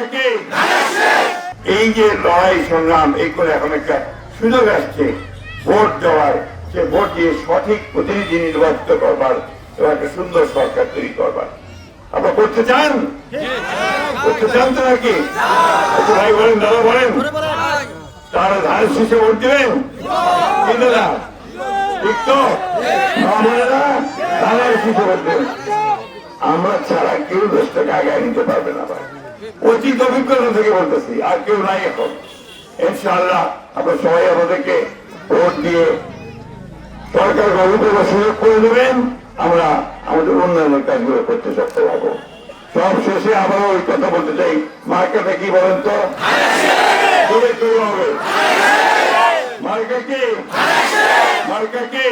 মার্কাকে এই যে লড়াই সংগ্রাম এই করে এখন একটা সুযোগ আসছে ভোট দেওয়ার, সে ভোট দিয়ে সঠিক প্রতিনিধি নির্বাচিত করবার এবং একটা সুন্দর সরকার তৈরি করবার। আপনারা করতে চান? করতে চান তো নাকি? ভাই বলেন, দাদা বলেন, তারা ধানের শীষে ভোট দিবেন কি দাদা? ঠিক তো? ধানের শীষে ভোট দেবেন। আমরা ছাড়া কেউ দেশটাকে আগে নিতে পারবে না ভাই, অতীত অভিজ্ঞতা থেকে বলতেছি, আর কেউ নাই এখন। ইনশাআল্লাহ আপনারা সবাই আমাদেরকে ভোট দিয়ে সরকার গঠন করার সুযোগ করে দেবেন, আমরা আমাদের উন্নয়নের কাজগুলো করতে সক্ষম হবো। সব শেষে আবারও ওই কথা বলতে চাই, মার্কাটা কি বলেন তো? হবে মার্কা কি? মার্কা কি?